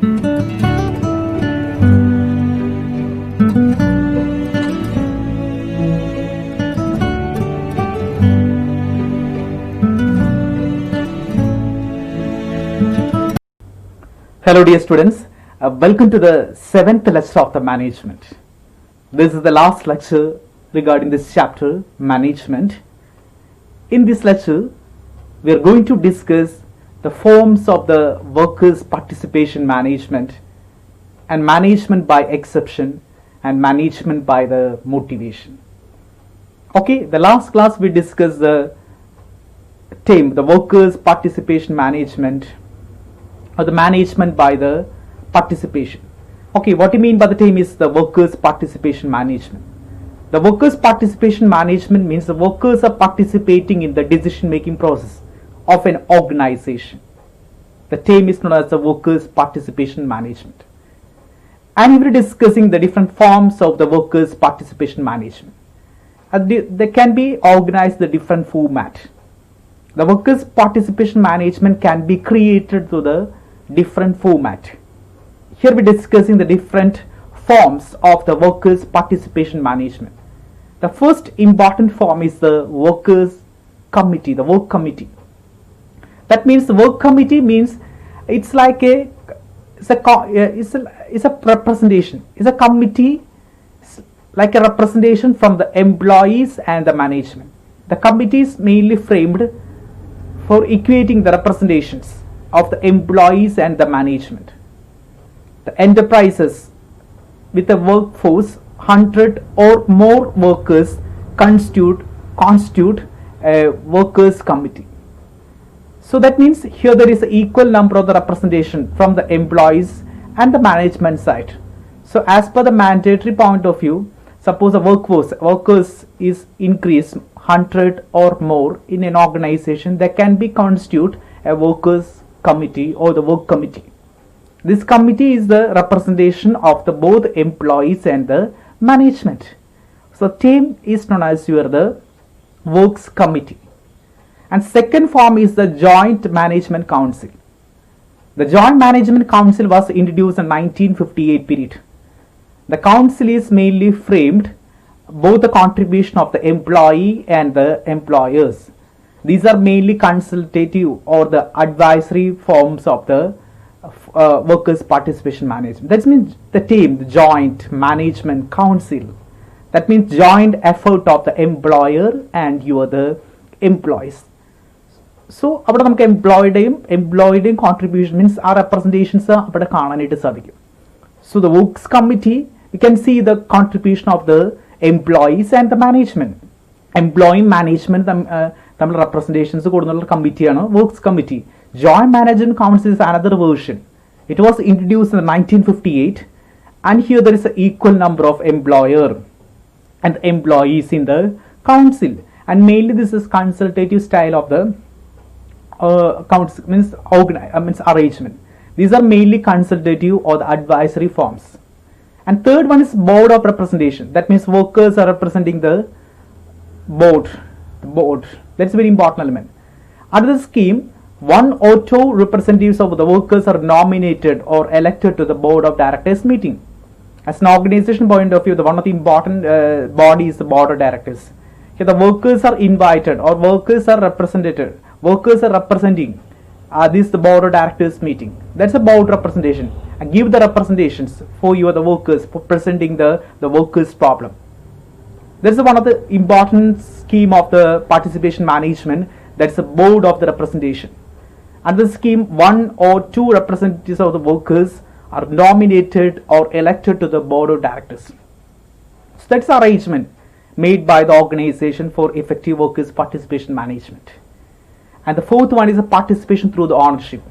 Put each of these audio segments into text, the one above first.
Hello dear students, welcome to the 7th lecture of the management. This is the last lecture regarding this chapter, management. In this lecture, we are going to discuss the forms of the workers' participation management and management by exception and management by the motivation. Okay, the last class we discussed the theme, the workers' participation management or the management by the participation. Okay, what you mean by the term is the workers' participation management. The workers' participation management means the workers are participating in the decision making process of an organization. The term is known as the workers' participation management. And we are discussing the different forms of the workers' participation management. They can be organized in the different format. The workers' participation management can be created through the different format. Here we are discussing the different forms of the workers' participation management. The first important form is the workers' committee, the work committee. That means the work committee means it's like a representation. It's a committee like a representation from the employees and the management. The committee is mainly framed for equating the representations of the employees and the management. The enterprises with a workforce 100 or more workers constitute a workers committee. So that means here there is an equal number of the representation from the employees and the management side. So as per the mandatory point of view, suppose a workers is increased 100 or more in an organization, that can be constitute a workers committee or the work committee. This committee is the representation of the both employees and the management. So team is known as the works committee. And second form is the joint management council. The joint management council was introduced in 1958 period. The council is mainly framed both the contribution of the employee and the employers. These are mainly consultative or the advisory forms of the workers' participation management. That means the team, the joint management council. That means joint effort of the employer and the employees. So, അവിടെ നമുക്ക് employee contribution means our representations അവിടെ കാണാനായിട്ട് സാധിക്കും. So the works committee, you can see the contribution of the employees and the management. Employee management തമ്മിൽ representations കൊടുക്കുന്ന കമ്മിറ്റിയാണ് works committee. Joint management council is another version. It was introduced in 1958, and here there is an equal number of employer and employees in the council, and mainly this is consultative style of the council means arrangement. These are mainly consultative or the advisory forms. And third one is board of representation. That means workers are representing the board. That's a very important element. Under the scheme, one or two representatives of the workers are nominated or elected to the board of directors meeting. As an organization point of view, one of the important body is the board of directors. Here the workers are invited or workers are represented. Workers are representing this is the board of directors meeting. That's a board representation. And give the representations for the workers for presenting the workers problem. That's one of the important scheme of the participation management. That's the board of the representation. Under the scheme, one or two representatives of the workers are nominated or elected to the board of directors. So that's the arrangement made by the organization for effective workers participation management. And the fourth one is the participation through the ownership.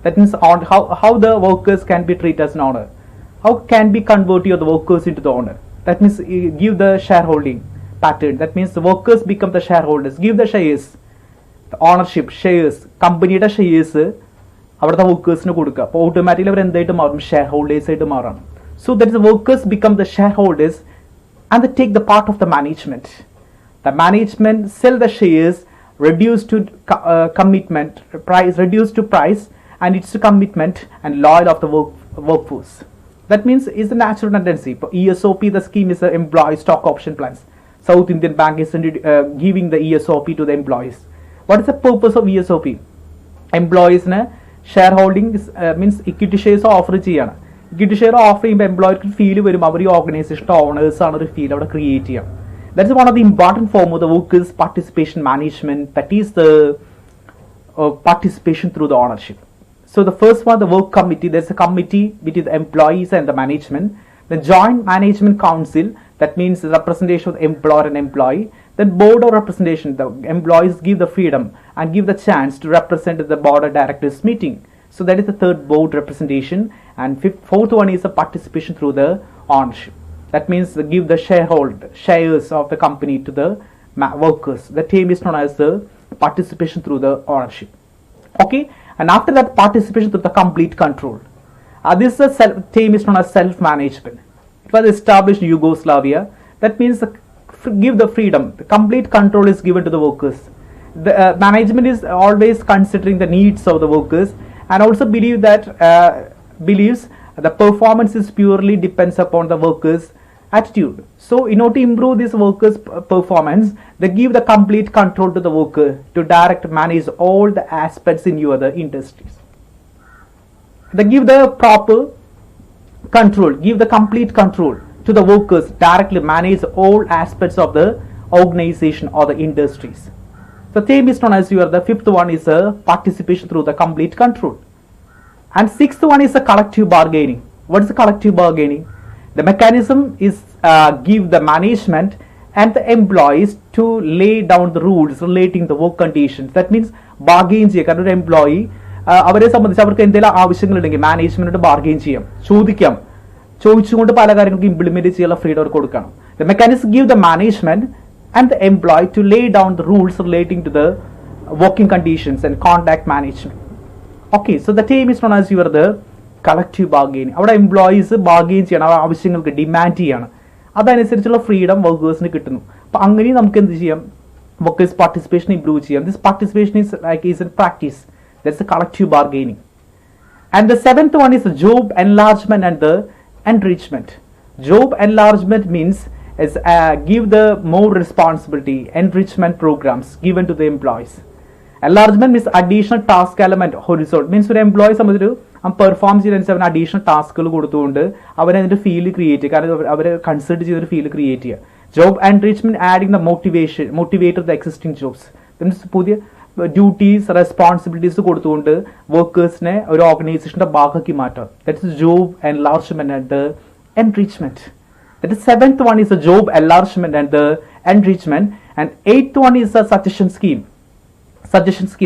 That means how the workers can be treated as an owner. How can be converted the workers into the owner. That means give the shareholding pattern. That means the workers become the shareholders. Give the shares, the ownership, shares, companyയുടെ shares അവിടുത്തെ വർക്കേഴ്സിന് കൊടുക്കുക. അപ്പോൾ automatically അവർ എന്തായിട്ട് മാറും? Share holders ആയിട്ട് മാറാം. So that is the workers become the shareholders and they take the part of the management. The management sell the shares, reduced to commitment price, reduced to price, and it's a commitment and loyal of the workforce. That means it's a natural tendency. ESOP, the scheme is employee stock option plans. South Indian Bank is giving the ESOP to the employees. What is the purpose of ESOP? Employees shareholding means equity shares offer ചെയ്യാണ്. Equity share offer ചെയ്യുമ്പോൾ എംപ്ലോയിക്ക് feel വരും അവർ ഈ ഓർഗനൈസേഷൻ്റെ owners ആണ് ഒരു feel അവിടെ create ചെയ്യാം. That is one of the important form of the workers' participation management. That is the participation through the ownership. So the first one, the work committee. There's a committee between the employees and the management. The joint management council. That means the representation of the employer and employee. Then board of representation. The employees give the freedom and give the chance to represent at the board of directors meeting. So that is the third board representation. And fourth one is the participation through the ownership. That means they give the shares of the company to the workers. The term is known as the participation through the ownership. Okay, and after that participation through the complete control. This term is known as self-management. It was established in Yugoslavia. That means give the freedom. The complete control is given to the workers. The management is always considering the needs of the workers and also believes the performance is purely depends upon the workers' attitude. So in order to improve this workers' performance, they give the complete control to the worker to direct manage all the aspects in your other industries. They give the proper control, give the complete control to the workers, directly manage all aspects of the organization or the industries. The theme is known as the fifth one is participation through the complete control. And sixth one is the collective bargaining. What is the collective bargaining? The mechanism is give the management and the employees to lay down the rules relating the work conditions. That means bargain ചെയ്യുക. കാരണം ഒരു employee അവരെ സംബന്ധിച്ച് അവർക്ക് എന്തെങ്കിലും ആവശ്യങ്ങളുണ്ടെങ്കിൽ മാനേജ്മെന്റിനോട് bargain ചെയ്യാം, ചോദിച്ചുകൊണ്ട് പല കാര്യങ്ങൾക്ക് ഇംപ്ലിമെന്റ് ചെയ്യാനുള്ള ഫ്രീഡം അവർക്ക് കൊടുക്കണം. The mechanism give the management and the employee to lay down the rules relating to the working conditions and contact management. Okay, so the term is known as the collective bargaining. അവിടെ employees bargain ചെയ്യണം, അവർ ആവശ്യങ്ങൾക്ക് demand ചെയ്യണം, അതനുസരിച്ചുള്ള freedom വർക്കേഴ്സിന് കിട്ടുന്നു. അപ്പം അങ്ങനെ നമുക്ക് എന്ത് ചെയ്യാം, വർക്കേഴ്സ് പാർട്ടിസിപ്പേഷൻ ഇംപ്രൂവ് ചെയ്യാം. This participation is in practice. That's the collective bargaining. And the seventh one is the job enlargement and the enrichment. Job enlargement means is give the more responsibility, enrichment programs given to the employees. Enlargement means additional task element horizontal means ഒരു employee സംബന്ധിച്ച് perform ചെയ്യുന്നതിനനുസരിച്ച് അവന് additional ടാസ്കുകൾ കൊടുത്തുകൊണ്ട് അവനതിൻ്റെ feel create ചെയ്യുക, കാരണം അവർ consider ചെയ്തൊരു feel create ചെയ്യുക. Job enrichment adding the motivate the existing jobs means പുതിയ ഡ്യൂട്ടീസ് റെസ്പോൺസിബിലിറ്റീസ് കൊടുത്തുകൊണ്ട് വർക്കേഴ്സിനെ ഒരു ഓർഗനൈസേഷൻ്റെ ഭാഗമാക്കി മാറ്റാം. That is job enlargement and the enrichment. That is seventh one is the job enlargement and the enrichment, and eighth one is the suggestion scheme.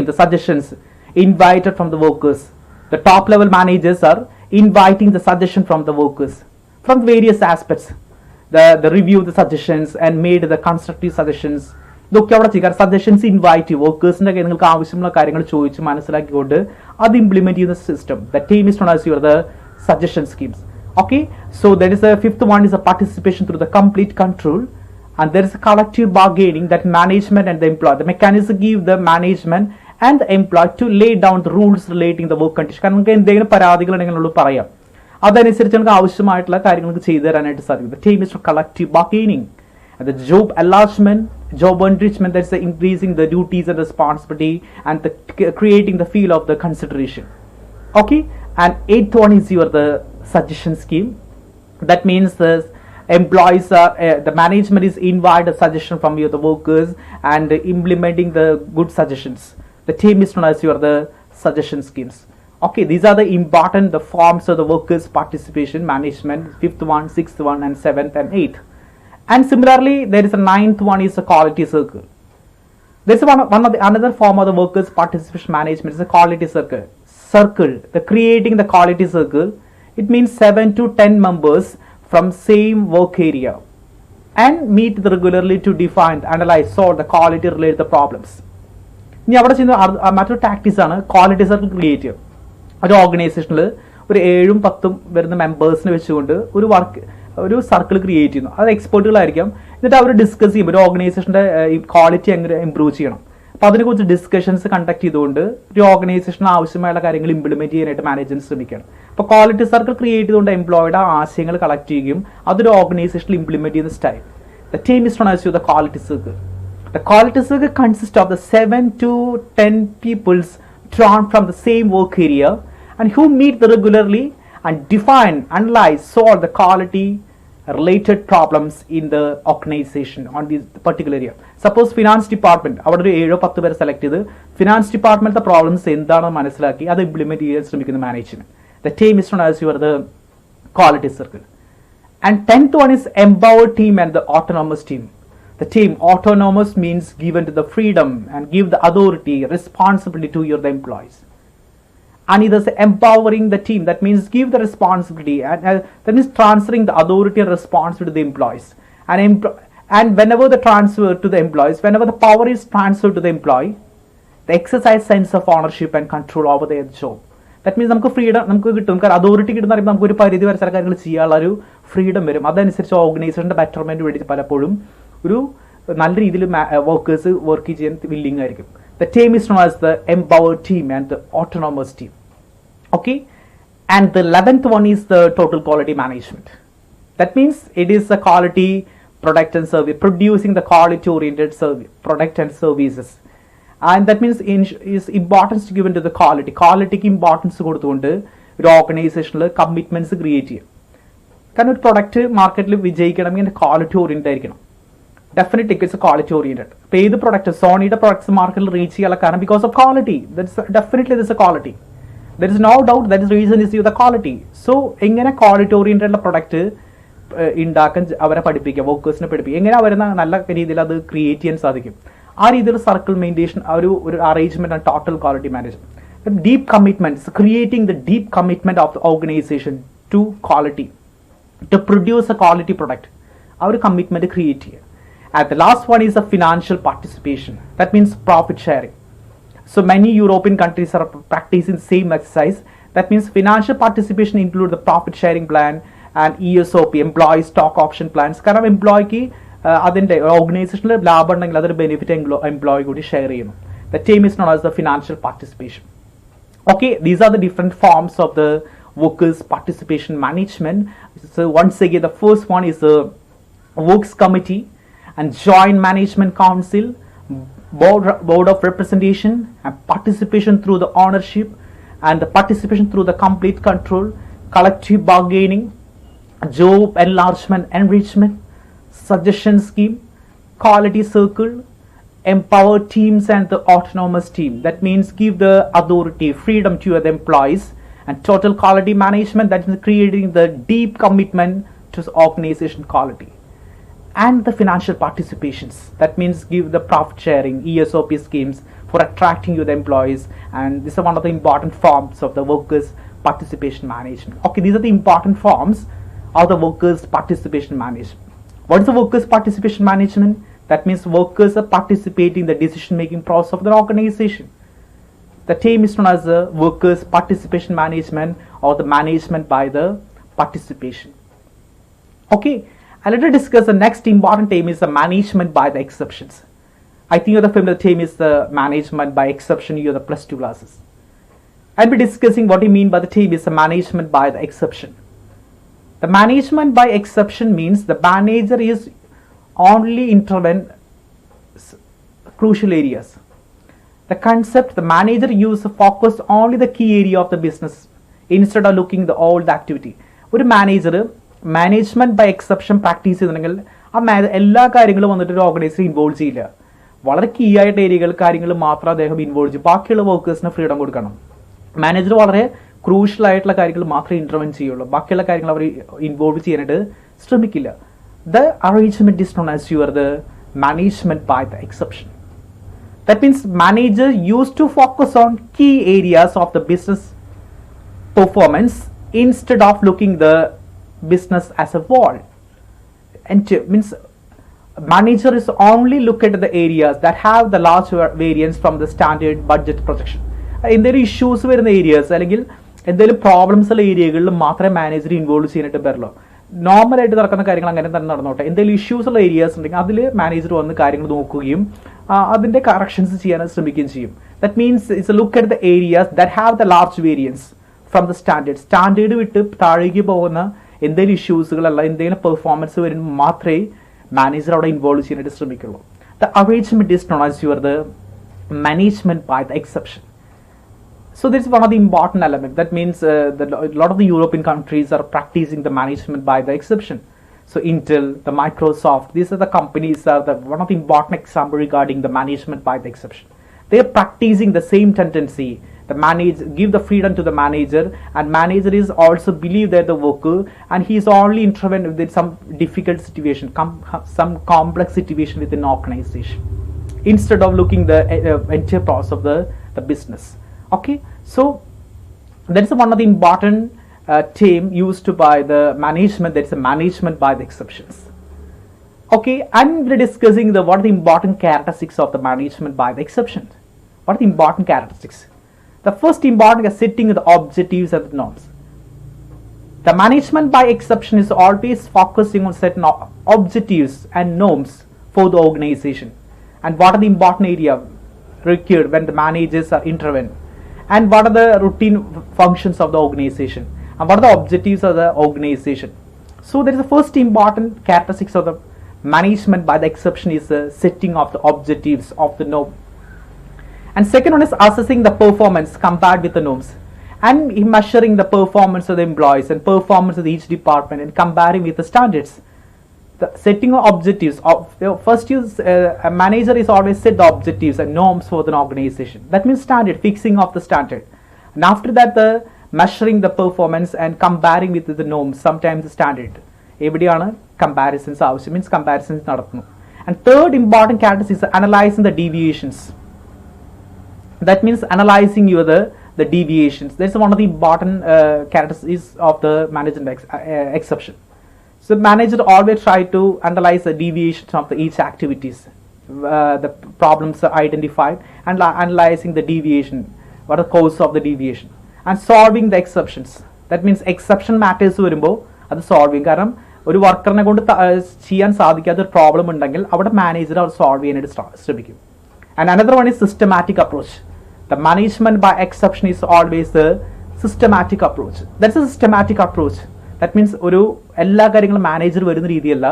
The suggestions invited from the workers. The top level managers are inviting the suggestion from the workers from various aspects. The review the suggestions and made the constructive suggestions. ഇതൊക്കെ അവിടെ ചെയ്യുക. Suggestions invite ചെയ്യും, വർക്കേഴ്സിൻ്റെ നിങ്ങൾക്ക് ആവശ്യമുള്ള കാര്യങ്ങൾ ചോദിച്ച് മനസ്സിലാക്കിക്കൊണ്ട് അത് ഇംപ്ലിമെന്റ് ചെയ്യുന്ന system. The team is known as the suggestion schemes. Okay, so that is the fifth one is a participation through the complete control, and there is a collective bargaining that management and the employer. The mechanism give the management and the employer to lay down the rules relating the work condition. കാരണം നമുക്ക് എന്തെങ്കിലും പരാതികൾ ഉണ്ടെങ്കിൽ പറയാം, അതനുസരിച്ച് നമുക്ക് ആവശ്യമായിട്ടുള്ള കാര്യങ്ങൾക്ക് ചെയ്തു തരാനായിട്ട് സാധിക്കും. The team is for collective bargaining. And the job enlargement, job enrichment, that's the increasing the duties and responsibility and the creating the feel of the consideration. Okay, and eighth one is the suggestion scheme. That means the employees are the management is invite a suggestion from the workers and implementing the good suggestions. The team is known as the suggestion schemes. Okay, these are the important the forms of the workers participation management, fifth one, sixth one, and seventh and eighth. And similarly there is a ninth one is the quality circle. This is one of the another form of the workers participation management is the quality circle. The creating the quality circle, it means 7 to 10 members from same work area and meet regularly to define, analyze, solve the quality related problems. ഇനി അവിടെ ചെയ്യുന്ന മറ്റൊരു tactics ആണ് quality circle create ചെയ്യുക. ഒരു ഓർഗനൈസേഷനിൽ ഒരു 7-10 വരുന്ന മെമ്പേഴ്സിനെ വെച്ചുകൊണ്ട് ഒരു സർക്കിൾ ക്രിയേറ്റ് ചെയ്യുന്നു. അത് എക്സ്പെർട്ടുകളായിരിക്കാം. എന്നിട്ട് അവർ ഡിസ്കസ് ചെയ്യും ഒരു ഓർഗനൈസേഷൻ്റെ ക്വാളിറ്റി എങ്ങനെ ഇംപ്രൂവ് ചെയ്യണം. അപ്പോൾ അതിനെക്കുറിച്ച് ഡിസ്കഷൻസ് കണ്ടക്ട് ചെയ്തുകൊണ്ട് ഒരു ഓർഗനൈസേഷന് ആവശ്യമായുള്ള കാര്യങ്ങൾ ഇംപ്ലിമെന്റ് ചെയ്യാനായിട്ട് മാനേജ്മെന്റ് ശ്രമിക്കണം. അപ്പോൾ ക്വാളിറ്റി സർക്കിൾ ക്രിയേറ്റ് ചെയ്തുകൊണ്ട് എംപ്ലോയിയുടെ ആശയങ്ങൾ കളക്ട് ചെയ്യുകയും അതൊരു ഓർഗനൈസേഷനിൽ ഇംപ്ലിമെന്റ് ചെയ്യുന്ന style. The team is known as the quality circle. The quality circle consists of the 7 to 10 peoples drawn from the same work area and who meet regularly and define, analyze, solve the quality related problems in the organization on this particular area. Suppose finance department, അവിടെ ഒരു 7-10 പേരെ select ചെയ്ത് finance ഡിപ്പാർട്ട്മെന്റിലെ problems എന്താണെന്ന് മനസ്സിലാക്കി അത് implement ചെയ്യാൻ ശ്രമിക്കുന്ന management. The team is known as the quality circle. And 10th one is empowered team and the autonomous team. The team autonomous means given to the freedom and give the authority, responsibility to your employees. And it is empowering the team, that means give the responsibility and that means transferring the authority and responsibility to the employees. And whenever the transfer to the employees, whenever the power is transferred to the employee, they exercise sense of ownership and control over their job. That means നമുക്ക് freedom നമുക്ക് കിട്ടും. കാരണം authority കിട്ടുന്ന പറയുമ്പോൾ നമുക്കൊരു പരിധി വരെ ചില കാര്യങ്ങൾ ചെയ്യാനുള്ള ഒരു ഫ്രീഡം വരും. അതനുസരിച്ച് ഓർഗനൈസേഷൻ്റെ ബെറ്റർമെൻറ്റ് വേണ്ടി പലപ്പോഴും ഒരു നല്ല രീതിയിൽ വർക്കേഴ്സ് വർക്ക് ചെയ്യാൻ വില്ലിംഗ് ആയിരിക്കും. The team is known as the empowered team and the autonomous team. Okay, and the 11th one is the total quality management. That means it is the quality product and service, producing the quality oriented product and services. And that means is importance given to the quality. Qualityക്ക് importance കൊടുത്തുകൊണ്ട് ഒരു ഓർഗനൈസേഷനിൽ commitments create ചെയ്യും. കാരണം ഒരു product മാർക്കറ്റിൽ വിജയിക്കണമെങ്കിൽ quality oriented ആയിരിക്കണം. Definitely it's quality oriented. ഇപ്പോൾ ഏത് പ്രൊഡക്റ്റ് സോണിയുടെ പ്രൊഡക്ട്സ് മാർക്കറ്റിൽ റീച്ച് ചെയ്യാനുള്ള കാരണം because of quality. Definitely this a quality. There is no doubt that is reason is you the quality. So എങ്ങനെ ക്വാളിറ്റി ഓറിയന്റഡ് പ്രൊഡക്റ്റ് ഉണ്ടാക്കാൻ അവരെ പഠിപ്പിക്കുക, വർക്കേഴ്സിനെ പഠിപ്പിക്കുക, എങ്ങനെ അവരെ നല്ല രീതിയിൽ അത് ക്രിയേറ്റ് ചെയ്യാൻ സാധിക്കും. ആ രീതിയിൽ സർക്കിൾ മെയിൻറ്റെയിൻ ഒരു arrangement and total quality management. Deep commitment, creating the deep commitment of the organisation to quality, to produce a quality product. ആ ഒരു കമ്മിറ്റ്മെന്റ് ക്രിയേറ്റ് ചെയ്യുക. And the last one is a financial participation. That means profit sharing. So many European countries are practicing the same exercise. That means financial participation include the profit sharing plan and ESOP, employee stock option plans. കാരണം എംപ്ലോയിക്ക് അതിൻ്റെ ഓർഗനൈസേഷനിൽ ലാഭം ഉണ്ടെങ്കിൽ അതൊരു benefit employee കൂടി share ചെയ്യുന്നു. The team is known as the financial participation. Okay, these are the different forms of the workers participation management. So once again, the first one is the works committee and joint management council, board of representation, and participation through the ownership and the participation through the complete control, collective bargaining, job enlargement, enrichment, suggestion scheme, quality circle, empower teams and the autonomous team. That means give the authority, freedom to the employees, and total quality management, that is creating the deep commitment to organization quality. And the financial participations, that means give the profit sharing, ESOP schemes for attracting you the employees, and this is one of the important forms of the workers participation management. Okay, these are the important forms of the workers participation management. What is the workers participation management? That means workers are participating in the decision making process of the organization. The term is known as the workers participation management or the management by the participation. Okay, and let us discuss the next important term is the management by the exceptions. I think the familiar term is the management by exception. You are the +2 classes. I'll be discussing what you mean by the term is the management by the exception. The management by exception means the manager is only intervene crucial areas. The concept, the manager use focus only the key area of the business instead of looking the all the activity. ഒരു manager management by exception practice ചെയ്തിട്ടുണ്ടെങ്കിൽ എല്ലാ കാര്യങ്ങളും വന്നിട്ട് ഒരു organiser involve ചെയ്യില്ല. വളരെ key ആയിട്ട് ഏരിയകൾ കാര്യങ്ങൾ മാത്രം അദ്ദേഹം ഇൻവോൾവ് ചെയ്യും. ബാക്കിയുള്ള വർക്കേഴ്സിന് ഫ്രീഡം കൊടുക്കണം. മാനേജർ വളരെ ക്രൂഷ്യൽ ആയിട്ടുള്ള കാര്യങ്ങൾ മാത്രമേ ഇന്റർവെൻ ചെയ്യുള്ളൂ. ബാക്കിയുള്ള കാര്യങ്ങൾ അവർ ഇൻവോൾവ് ചെയ്യാനായിട്ട് ശ്രമിക്കില്ല. The arrangement is known as the management by the exception. That means manager used to focus on key areas of the business performance instead of looking the business as a whole. And means manager is only look at the areas that have the large variance from the standard budget projection. എന്തെങ്കിലും issues വരുന്ന areas അല്ലെങ്കിൽ എന്തെങ്കിലും problems ഉള്ള ഏരിയകളിൽ മാത്രമേ manager involve ചെയ്യാനായിട്ട് പറ്റുള്ളൂ. നോർമലായിട്ട് നടക്കുന്ന കാര്യങ്ങൾ അങ്ങനെ തന്നെ നടന്നോട്ടെ. എന്തെങ്കിലും ഇഷ്യൂസ് ഉള്ള ഏരിയാസ് ഉണ്ടെങ്കിൽ അതിൽ മാനേജർ വന്ന് കാര്യങ്ങൾ നോക്കുകയും അതിൻ്റെ കറക്ഷൻസ് ചെയ്യാൻ ശ്രമിക്കുകയും ചെയ്യും. That means it's a look at the areas that have the large variance from the standard വിട്ട് താഴേക്ക് പോകുന്ന എന്തെങ്കിലും ഇഷ്യൂസുകളല്ല എന്തെങ്കിലും പെർഫോമൻസ് വരുമ്പോൾ മാത്രമേ മാനേജർ അവിടെ ഇൻവോൾവ് ചെയ്യാനായിട്ട് ശ്രമിക്കുള്ളൂ. The arrangement is known as your the management by the exception. So this is one of the important elements. That means that a lot of the European countries are practicing the management by the exception. So Intel, the Microsoft, these are the companies are the one of the important example regarding the management by the exception. They are practicing the same tendency. The manager give the freedom to the manager, and manager is also believe that the worker, and he is only intervene with some difficult situation, some complex situation within an organization, instead of looking the entire process of the business. Okay, so that is one of the important term used by the management. That is a management by the exceptions. Okay, and we're discussing what are the important characteristics of the management by the exception. What are the important characteristics? The first important is setting the objectives and the norms. The management by exception is always focusing on certain objectives and norms for the organization. And what are the important area required when the managers are intervene, and what are the routine functions of the organization, and what are the objectives of the organization. So there is the first important characteristics of the management by the exception is the setting of the objectives of the norm, and second one is assessing the performance compared with the norms, and measuring the performance of the employees and performance of each department and comparing with the standards. The setting of objectives of first use a manager is always set the objectives and norms for the organization. That means standard, fixing of the standard, and after that the measuring the performance and comparing with the norms, sometimes the standard. എവിടെയാണ് comparisons ആവശ്യം, means comparisons നടത്തുന്നു. And third important characteristic is analyzing the deviations. That means analyzing the deviations. That's one of the important characteristics of the management exception. So manager always try to analyze the deviations of each activities. The problems are identified and analyzing the deviation, what are the cause of the deviation, and solving the exceptions. That means exception matters വരുമ്പോൾ അത് solving. കാരണം ഒരു വർക്കറിനെ കൊണ്ട് ചെയ്യാൻ സാധിക്കാത്ത ഒരു problem ഉണ്ടെങ്കിൽ അവിടെ മാനേജർ അത് സോൾവ് ചെയ്യാനായിട്ട് ശ്രമിക്കും. And another one is systematic approach. The management by exception is always the systematic approach. That's a systematic approach. That means ഒരു എല്ലാ കാര്യങ്ങളും മാനേജർ വരുന്ന രീതിയല്ല,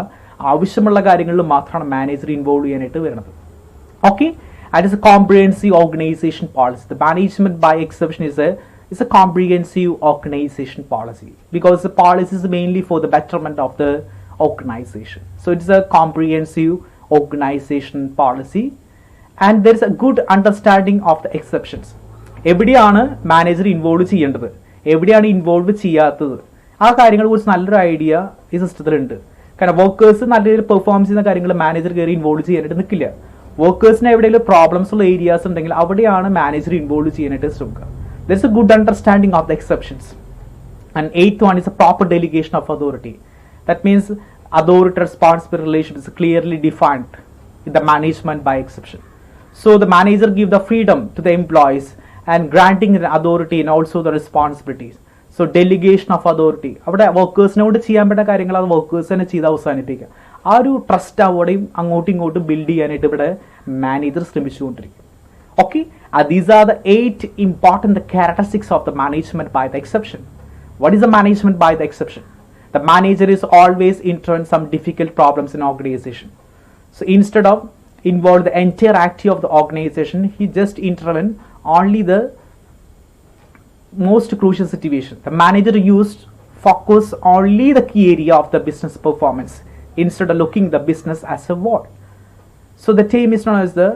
ആവശ്യമുള്ള കാര്യങ്ങളിൽ മാത്രമാണ് മാനേജർ ഇൻവോൾവ് ചെയ്യാനായിട്ട് വരുന്നത്. Okay, and is a comprehensive organisation policy. The management by exception is a comprehensive organization policy, because the policy is mainly for the betterment of the organization. So it is a comprehensive organization policy, and there is a good understanding of the exceptions. എവിടെയാണ് manager involve ചെയ്യേണ്ടത്, എവിടെയാണ് involve ചെയ്യാത്തത്, ആ കാര്യങ്ങളെ കുറിച്ച് നല്ലൊരു idea ഈ സിസ്റ്റത്തിലുണ്ട്. കാരണം വർക്കേഴ്സ് നല്ല രീതിയിൽ പെർഫോം ചെയ്യുന്ന കാര്യങ്ങൾ മാനേജർ കയറി ഇൻവോൾവ് ചെയ്യാനായിട്ട് നിൽക്കില്ല. വർക്കേഴ്സിന് എവിടെയെങ്കിലും പ്രോബ്ലംസ് ഉള്ള ഏരിയാസ് ഉണ്ടെങ്കിൽ അവിടെയാണ് മാനേജർ ഇൻവോൾവ് ചെയ്യാനായിട്ട് ശ്രമിക്കുക. There is a good understanding of the exceptions. And eighth one is a proper delegation of authority. That means authority responsibility relation is clearly defined in the management by exception. So the manager give the freedom to the employees and granting the authority and also the responsibilities. So delegation of authority, അവിടെ വർക്കേഴ്സിനോട് ചെയ്യാൻ പറ്റുന്ന കാര്യങ്ങൾ അത് workers തന്നെ ചെയ്ത് അവസാനിപ്പിക്കുക. ആ ഒരു ട്രസ്റ്റ് അവിടെയും അങ്ങോട്ടും ഇങ്ങോട്ടും ബിൽഡ് ചെയ്യാനായിട്ട് ഇവിടെ manager ശ്രമിച്ചുകൊണ്ടിരിക്കും. Okay, these are the 8 important characteristics of the management by the exception. What is the management by the exception? The manager is always intervene some difficult problems in organization. So instead of involve the entire activity of the organization, he just intervene only the most crucial situation. The manager used focus only the key area of the business performance instead of looking the business as a whole. So the term is known as the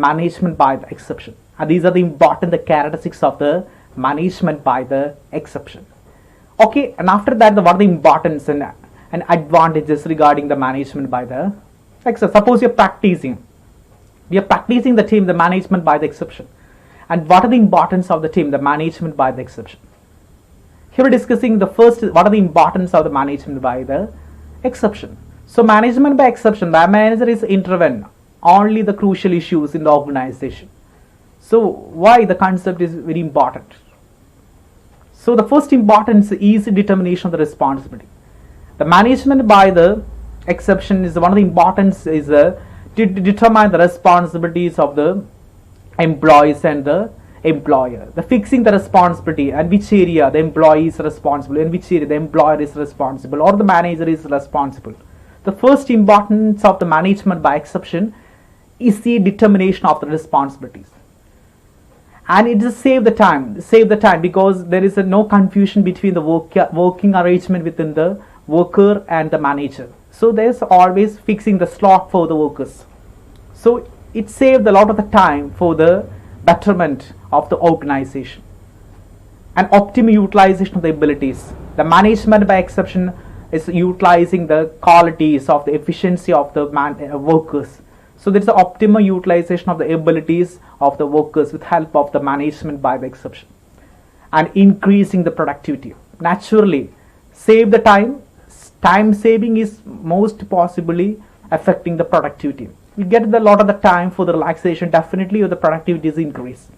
management by the exception. And these are the important characteristics of the management by the exception. Okay, and after that, what are the importance and advantages regarding the management by the exception? Suppose we are practicing the team, the management by the exception. And what are the importance of the team, the management by the exception? Here we are discussing the first, what are the importance of the management by the exception. So management by exception, the manager is intervene only the crucial issues in the organization. So why the concept is very important? So the first importance is determination of the responsibility. The management by the exception is one of the importance is to determine the responsibilities of the employees and the employer. The fixing the responsibility and which area the employee is responsible and which area the employer is responsible or the manager is responsible. The first importance of the management by exception is the determination of the responsibilities. And it is save the time because there is no confusion between the working arrangement within the worker and the manager. So there's always fixing the slot for the workers. So it saved a lot of the time for the betterment of the organization and optimal utilization of the abilities. The management by exception is utilizing the qualities of the efficiency of the workers. So there is an optimal utilization of the abilities of the workers with help of the management by the exception and increasing the productivity. Naturally, save the time. Time saving is most possibly affecting the productivity. You get a lot of the time for the relaxation, definitely the productivity is increased.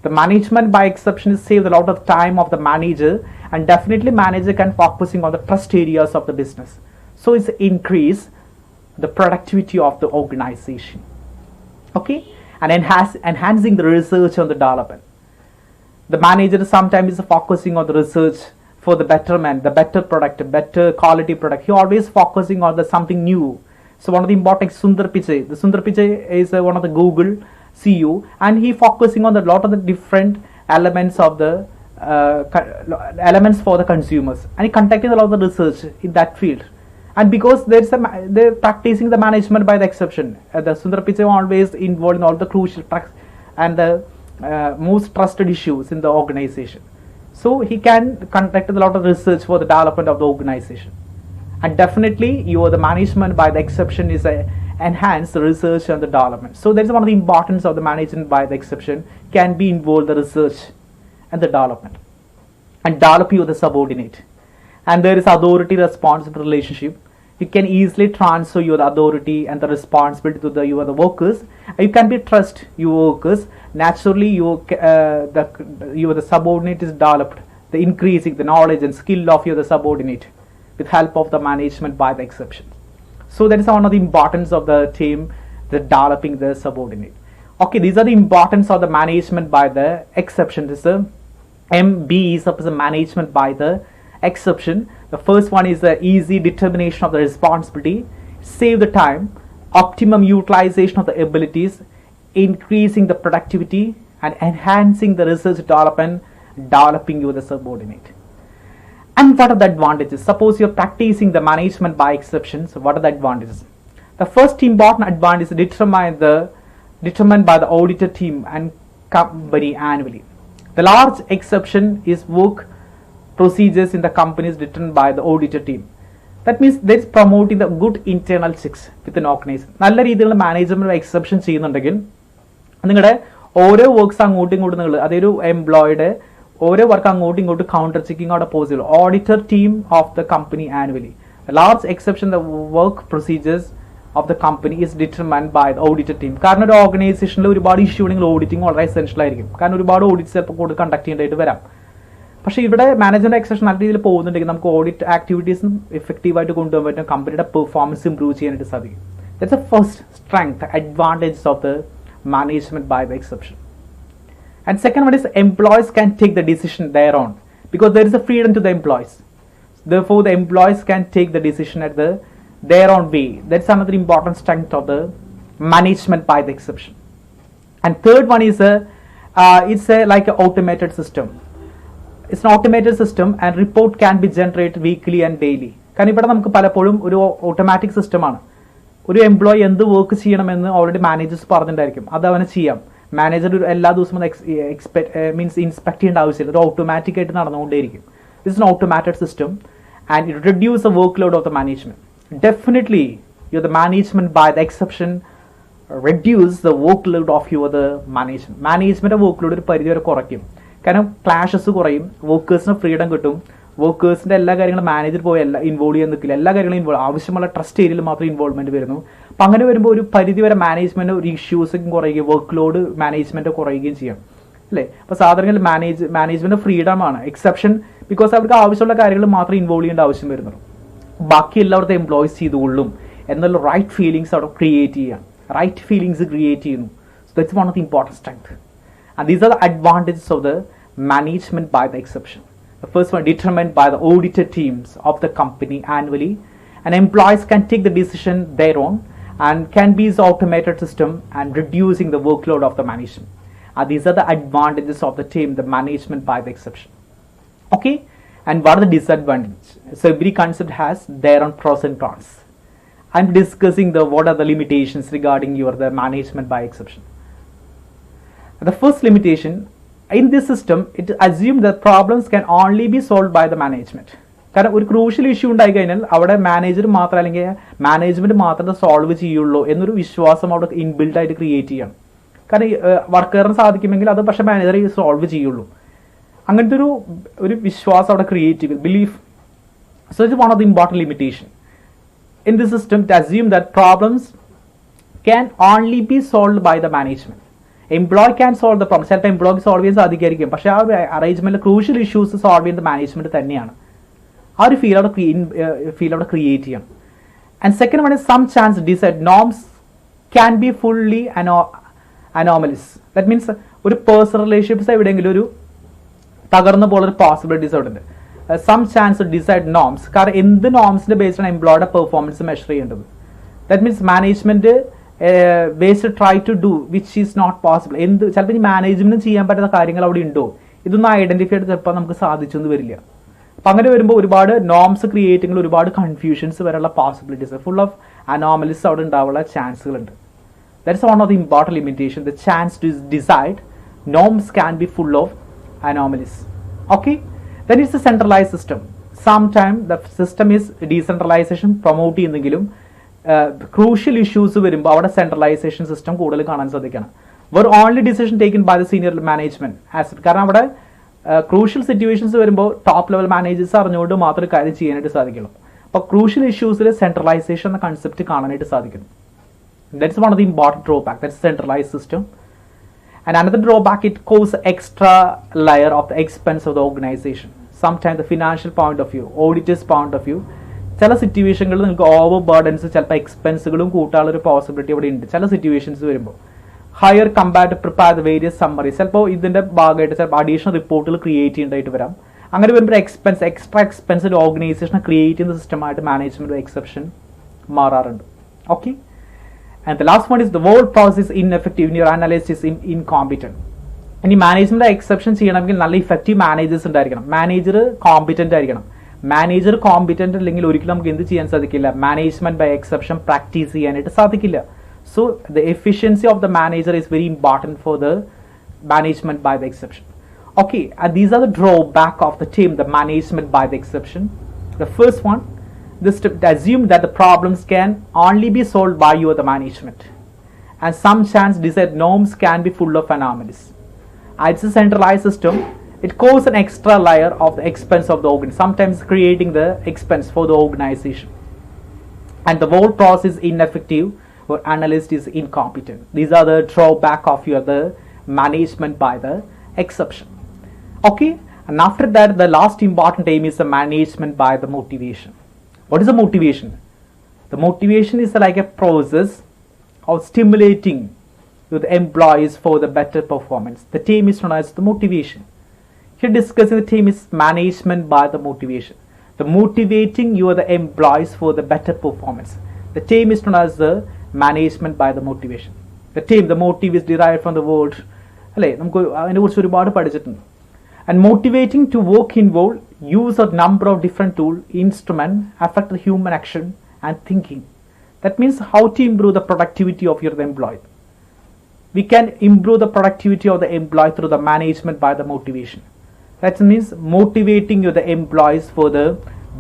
The management by exception is save a lot of time of the manager, and definitely manager can focusing on the trust areas of the business. So it's increase the productivity of the organization. Okay, and enhancing the research on the development. The manager sometimes is focusing on the research for the betterment, the better product, better quality product. He always focusing on the something new. So one of the important Sundar Pichai. The Sundar Pichai is one of the Google CEO, and he focusing on a lot of the different elements of the elements for the consumers, and he conducting a lot of the research in that field. And because they're practicing the management by the exception, the Sundar Pichai always involved in all the crucial tracks and the most trusted issues in the organization. So he can conduct a lot of research for the development of the organization. And definitely the management by the exception is enhance the research and the development. So that is one of the importance of the management by the exception can be involved the research and the development and develop the subordinate. And there is authority responsibility relationship. You can easily transfer your authority and the responsibility to the workers. You can be trust your workers. Naturally, the subordinate is developed. The increasing the knowledge and skill of the subordinate with help of the management by the exception. So that is one of the importance of the team, the developing the subordinate. Okay, these are the importance of the management by the exception. This is MB is the management by the exception. The first one is the easy determination of the responsibility, save the time, optimum utilization of the abilities, increasing the productivity and enhancing the research development, developing the subordinate. And what are the advantages? Suppose you're practicing the management by exceptions, what are the advantages? The first important advantage is determined by the auditor team and company annually. The large exception is work procedures in the company is determined by the auditor team. That means there is promoting the good internal checks within organization. നല്ല രീതിയിലുള്ള management exception ചെയ്യുന്നുണ്ടെങ്കിൽ നിങ്ങളുടെ ഓരോ works അങ്ങോട്ടും ഇങ്ങോട്ടും നിങ്ങൾ അതൊരു എംപ്ലോയിയുടെ ഓരോ വർക്ക് അങ്ങോട്ടും ഇങ്ങോട്ടും കൗണ്ടർ ചെക്കിംഗ് അവിടെ possible. Auditor team of the company annually. Large exception the work procedures of the company is determined by the auditor team. കാരണം ഒരു ഓർഗനൈസേഷനിൽ ഒരുപാട് ഇഷ്യൂ ഉണ്ടെങ്കിൽ ഓഡിറ്റിംഗ് വളരെ എസെൻഷ്യൽ ആയിരിക്കും. കാരണം ഒരുപാട് ഓഡിറ്റ്സ് ചിലപ്പോൾ കൂടെ കണ്ടക്ട് ചെയ്യേണ്ടതായിട്ട് വരാം. പക്ഷേ ഇവിടെ മാനേജ്മെന്റ് എക്സെപ്ഷൻ നല്ല രീതിയിൽ പോകുന്നുണ്ടെങ്കിൽ നമുക്ക് ഓഡിറ്റ് ആക്ടിവിറ്റീസും എഫക്റ്റീവായിട്ട് കൊണ്ടുപോകാൻ പറ്റും, കമ്പനിയുടെ പെർഫോമൻസ് ഇംപ്രൂവ് ചെയ്യാനായിട്ട് സാധിക്കും. That's A first strength advantages of the management by the exception. And second one is employees can take the decision their own because there is a freedom to the employees. Therefore, the employees can take the decision at their own way. That's another important strength of the management by the exception. And third one is like an automated system. It's an automated system and report can be generated weekly and daily. കാരണം ഇവിടെ നമുക്ക് പലപ്പോഴും ഒരു automatic സിസ്റ്റമാണ്. ഒരു employee എന്ത് work ചെയ്യണമെന്ന് already managers പറഞ്ഞിട്ടുണ്ടായിരിക്കും, അത് അവന് ചെയ്യാം. മാനേജർ എല്ലാ ദിവസവും ഇൻസ്പെക്ട് ചെയ്യേണ്ട ആവശ്യമില്ല, ഒരു ഓട്ടോമാറ്റിക് ആയിട്ട് നടന്നുകൊണ്ടേയിരിക്കും. This is an automated system and it reduce the work load of the management. Definitely the management by the exception reduce the work load of the management. Management work load ഒരു പരിധി വരെ കുറയ്ക്കും. കാരണം clashes കുറയും, വർക്കേഴ്സിന് freedom കിട്ടും, വർക്കേഴ്സിന്റെ എല്ലാ കാര്യങ്ങളും manager പോയി ഇൻവോൾവ് ചെയ്യാൻ നിൽക്കില്ല, എല്ലാ കാര്യങ്ങളും ആവശ്യമുള്ള ട്രസ്റ്റ് ഏരിയയിൽ മാത്രം ഇൻവോൾവ്മെന്റ് വരുന്നു. അപ്പം അങ്ങനെ വരുമ്പോൾ ഒരു പരിധി വരെ മാനേജ്മെന്റ് ഒരു ഇഷ്യൂസൊക്കെ കുറയുകയും വർക്ക് ലോഡ് മാനേജ്മെന്റ് കുറയുകയും ചെയ്യാം അല്ലേ. അപ്പോൾ സാധാരണ മാനേജ്മെന്റ് ഫ്രീഡം ആണ് എക്സെപ്ഷൻ, ബിക്കോസ് അവർക്ക് ആവശ്യമുള്ള കാര്യങ്ങൾ മാത്രം ഇൻവോൾവ് ചെയ്യേണ്ട ആവശ്യം വരുന്നുള്ളൂ. ബാക്കി എല്ലാവരുടെ എംപ്ലോയീസ് ചെയ്തുകൊള്ളും എന്നുള്ള റൈറ്റ് ഫീലിങ്സ് അവിടെ ക്രിയേറ്റ് ചെയ്യാം. റൈറ്റ് ഫീലിങ്സ് ക്രിയേറ്റ് ചെയ്യുന്നു. So that's one of the important strength. And these are the advantages of the management by the exception. The first one, determined by the audited teams of the company annually, and employees can take the decision their own and can be an automated system and reducing the workload of the management. These are the advantages of the team, the management by the exception. Okay, and what are the disadvantages? So every concept has their own pros and cons. I'm discussing what are the limitations regarding the management by exception. The first limitation, in this system, it assumes that problems can only be solved by the management. കാരണം ഒരു crucial issue ഉണ്ടായി കഴിഞ്ഞാൽ അവിടെ manager മാത്രം അല്ലെങ്കിൽ management മാത്രമേ solve ചെയ്യുള്ളൂ എന്നൊരു വിശ്വാസം അവിടെ ഇൻബിൽഡ് ആയിട്ട് ക്രിയേറ്റ് ചെയ്യണം. കാരണം വർക്കറിന് സാധിക്കുമെങ്കിൽ അത് പക്ഷേ മാനേജർ സോൾവ് ചെയ്യുള്ളൂ. അങ്ങനത്തെ ഒരു വിശ്വാസം അവിടെ ക്രിയേറ്റ് ചെയ്യും, belief. So it one of the important limitation in the system to assume that problems can only be solve by the management. Employee can solve the problem. ചിലപ്പോൾ എംപ്ലോയ്ക്ക് സോൾവ് ചെയ്യാൻ സാധിക്കായിരിക്കും, പക്ഷേ ആ ഒരു അറേഞ്ച്മെന്റിൽ ക്രൂഷ്യൽ ഇഷ്യൂസ് സോൾവ് ചെയ്യുന്നത് management തന്നെയാണ്. ആ ഒരു ഫീൽ അവിടെ ക്രിയേറ്റ് ചെയ്യണം. And second one is some chance decide norms can be fully anomalies. That means ഒരു പേഴ്സണൽ റിലേഷൻഷിപ്സ് എവിടെയെങ്കിലും ഒരു തകർന്നു പോലൊരു പോസിബിലിറ്റീസ് അവിടെ ഉണ്ട്. സം ചാൻസ് ഡിസൈഡ് നോംസ്, കാരണം എന്ത് നോംസിന്റെ ബേസ്ഡാണ് എംപ്ലോയുടെ പെർഫോമൻസ് മെഷർ ചെയ്യേണ്ടത്. That means management waste try to do which is not possible. ചിലപ്പോൾ ഈ മാനേജ്മെന്റിന് ചെയ്യാൻ പറ്റുന്ന കാര്യങ്ങൾ അവിടെ ഉണ്ടോ, ഇതൊന്നും ഐഡന്റിഫൈ ചെയ്ത് ചിലപ്പോൾ നമുക്ക് സാധിച്ചെന്ന് വരില്ല. അപ്പം അങ്ങനെ വരുമ്പോൾ ഒരുപാട് നോംസ് ക്രിയേറ്റിംഗിൽ ഒരുപാട് കൺഫ്യൂഷൻസ് വരെയുള്ള പോസിബിലിറ്റീസ്, ഫുൾ ഓഫ് അനോമലിസ് അവിടെ ഉണ്ടാവാനുള്ള ചാൻസുകളുണ്ട്. That's one of the important limitation, the chance to decide norms can be full of anomalies. Okay, then it's a centralized system. Sometime the system is decentralization promote ചെയ്യുന്നെങ്കിലും crucial issues വരുമ്പോൾ അവിടെ centralization system കൂടുതൽ കാണാൻ സാധിക്കണം. Where only decision taken by the senior management as, കാരണം അവിടെ crucial situations വരുമ്പോൾ top level managers അറിഞ്ഞുകൊണ്ട് മാത്രമേ കാര്യം ചെയ്യാനായിട്ട് സാധിക്കുള്ളൂ. അപ്പോൾ ക്രൂഷ്യൽ ഇഷ്യൂസിൽ സെൻട്രലൈസേഷൻ എന്ന കൺസെപ്റ്റ് കാണാനായിട്ട് സാധിക്കുന്നു. That's one of the important drawback, that's centralized system. And another drawback, it causes extra layer of the expense of the organization. Sometimes the financial point of view, auditor's point of view, ചില സിറ്റുവേഷനുകളിൽ നിങ്ങൾക്ക് over burdens, ചിലപ്പോൾ എക്സ്പെൻസുകളും കൂട്ടാനുള്ളൊരു possibility അവിടെ ഉണ്ട് ചില situations വരുമ്പോൾ. Higher compare to prepare the various summaries, ചിലപ്പോൾ ഇതിൻ്റെ ഭാഗമായിട്ട് ചിലപ്പോൾ അഡീഷണൽ റിപ്പോർട്ടുകൾ ക്രിയേറ്റ് ചെയ്യേണ്ടതായിട്ട് വരാം. അങ്ങനെ വരുമ്പോൾ എക്സ്ട്രാ എക്സ്പെൻസ് ഒരു ഓർഗനൈസേഷനെ ക്രിയേറ്റ് ചെയ്യുന്ന സിസ്റ്റമായിട്ട് മാനേജ്മെന്റ് എക്സെപ്ഷൻ മാറാറുണ്ട്. Okay. And the last one is the whole process ineffective, your analysis is incompetent. ഇനി മാനേജ്മെന്റ് എക്സെപ്ഷൻ ചെയ്യണമെങ്കിൽ നല്ല ഇഫക്റ്റീവ് മാനേജേഴ്സ് ഉണ്ടായിരിക്കണം. മാനേജർ കോമ്പിറ്റന്റ് ആയിരിക്കണം. മാനേജർ കോമ്പിറ്റന്റ് അല്ലെങ്കിൽ ഒരിക്കലും നമുക്ക് എന്ത് ചെയ്യാൻ സാധിക്കില്ല, മാനേജ്മെന്റ് ബൈ എക്സെപ്ഷൻ പ്രാക്ടീസ് ചെയ്യാനായിട്ട് സാധിക്കില്ല. So the efficiency of the manager is very important for the management by the exception. Okay, these are the drawback of the team, the management by the exception. The first one, this to assume that the problems can only be solved by you, the management, and some chance desired norms can be full of anomalies. It's a centralized system. It causes an extra layer of the expense of the organ, sometimes creating the expense for the organization, and the whole process is ineffective or analyst is incompetent. These are the drawback of the management by the exception. Okay, and after that the last important aim is the management by the motivation. What is the motivation? The motivation is like a process of stimulating the employees for the better performance. The term is known as the motivation. Here discussing the term is management by the motivation. The motivating the employees for the better performance. The term is known as the management by the motivation. The term, the motive is derived from the word. And motivating to work involve use of number of different tools, instruments, affect the human action and thinking. That means how to improve the productivity of your employee. We can improve the productivity of the employee through the management by the motivation. That means motivating the employees for the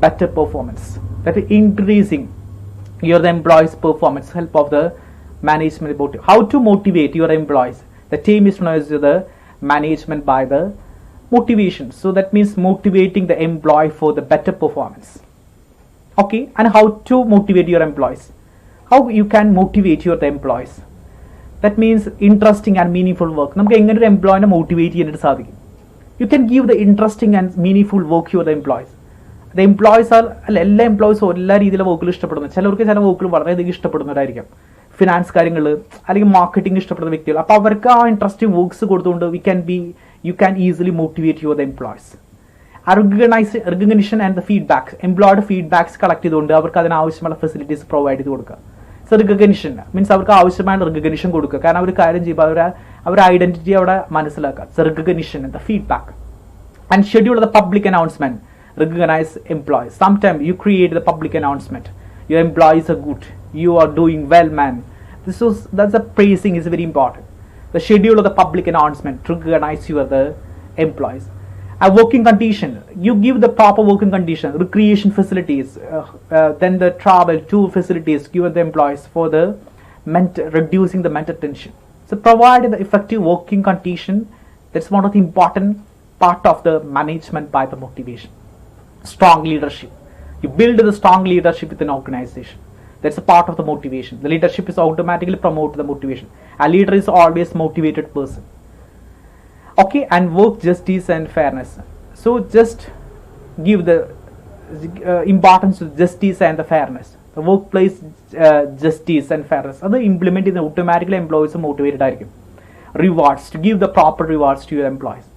better performance. That is increasing your employees' performance, help of the management. How to motivate your employees? The term is known as the management by the motivation. So that means motivating the employee for the better performance. Okay, and how to motivate your employees? How you can motivate your employees? That means interesting and meaningful work. നമുക്ക് എങ്ങനെ ഒരു എംപ്ലോയിനെ motivate ചെയ്യാനായിട്ട് സാധിക്കും? You can give the interesting and meaningful work to your employees. The employees R അല്ല എല്ലാ എംപ്ലോയീസും എല്ലാ രീതിയിലെ വർക്കുകൾ ഇഷ്ടപ്പെടുന്നു. ചിലർക്ക് ചില വർക്കുകൾ വളരെയധികം ഇഷ്ടപ്പെടുന്നവരായിരിക്കും, ഫിനാൻസ് കാര്യങ്ങൾ അല്ലെങ്കിൽ മാർക്കറ്റിംഗ് ഇഷ്ടപ്പെടുന്ന വ്യക്തികൾ. അപ്പോൾ അവർക്ക് ആ ഇൻട്രസ്റ്റിംഗ് വർക്ക്സ് കൊടുത്തുകൊണ്ട് you can easily motivate your the employees. Recognition and the feedbacks, employed feedbacks collect ചെയ്തുകൊണ്ട് അവർക്ക് അതിനാവശ്യമുള്ള ഫെസിലിറ്റീസ് പ്രൊവൈഡ് ചെയ്ത് കൊടുക്കുക. സോ റിക്കഗ്നിഷൻ മീൻസ് അവർക്ക് ആവശ്യമായ റിക്കഗ്നിഷൻ കൊടുക്കുക. കാരണം അവർ കാര്യം ചെയ്യുമ്പോൾ അവരുടെ ഐഡന്റിറ്റി അവിടെ മനസ്സിലാക്കുക. So recognition and the feedback. And schedule the public announcement. Recognize employees. Sometimes you create the public announcement. Your employees are good. You are doing well, man. That's a praising is very important. The schedule of the public announcement to recognize the employees. A working condition. You give the proper working condition, recreation facilities, then the travel to facilities given the employees for the reducing the mental tension. So provide the effective working condition. That's one of the important part of the management by the motivation. Strong leadership. You build the strong leadership within an organization. That's a part of the motivation. The leadership is automatically promote the motivation. A leader is always motivated person. Okay, and work justice and fairness. So just give the importance to justice and the fairness. The workplace justice and fairness. Other implement in the automatically employees are motivated. Rewards, to give the proper rewards to your employees.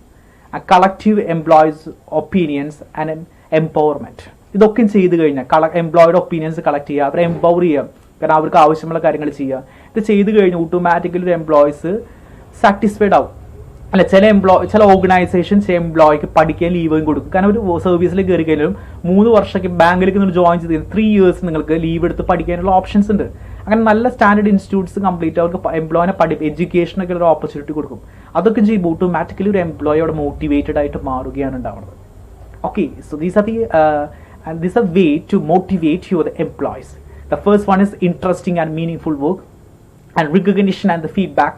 A collective employees opinions and an empowerment. ഇതൊക്കെ ചെയ്ത് കഴിഞ്ഞാൽ എംപ്ലോയിയുടെ opinions collect ചെയ്യുക, അവരെ empower ചെയ്യുക, കാരണം അവർക്ക് ആവശ്യമുള്ള കാര്യങ്ങൾ ചെയ്യുക. ഇത് ചെയ്ത് കഴിഞ്ഞാൽ ഓട്ടോമാറ്റിക്കലി ഒരു എംപ്ലോയീസ് സാറ്റിസ്ഫൈഡ് ആവും. അല്ല ചില ഓർഗനൈസേഷൻസ് എംപ്ലോയിക്ക് പഠിക്കാൻ ലീവും കൊടുക്കും. കാരണം ഒരു സർവീസിൽ കയറി കഴിഞ്ഞാലും 3 വർഷമൊക്കെ ബാങ്കിലേക്ക് നിങ്ങൾ ജോയിൻ ചെയ്ത് 3 ഇയേഴ്സ് നിങ്ങൾക്ക് ലീവ് എടുത്ത് പഠിക്കാനുള്ള ഓപ്ഷൻസ് ഉണ്ട്. അങ്ങനെ നല്ല സ്റ്റാൻഡേർഡ് ഇൻസ്റ്റിറ്റ്യൂട്ട്സ് കംപ്ലീറ്റ് അവർക്ക് എംപ്ലോയിനെ എഡ്യൂക്കേഷനൊക്കെ ഒരു ഓപ്പർച്യൂണിറ്റി കൊടുക്കും. അതൊക്കെ ചെയ്യുമ്പോൾ ഓട്ടോമാറ്റിക്കലി ഒരു എംപ്ലോയി അവിടെ മോട്ടിവേറ്റഡ് ആയിട്ട് മാറുകയാണ് ഉണ്ടാവുന്നത്. Okay, so these are a way to motivate your employees. The first one is interesting and meaningful work, and recognition and the feedback,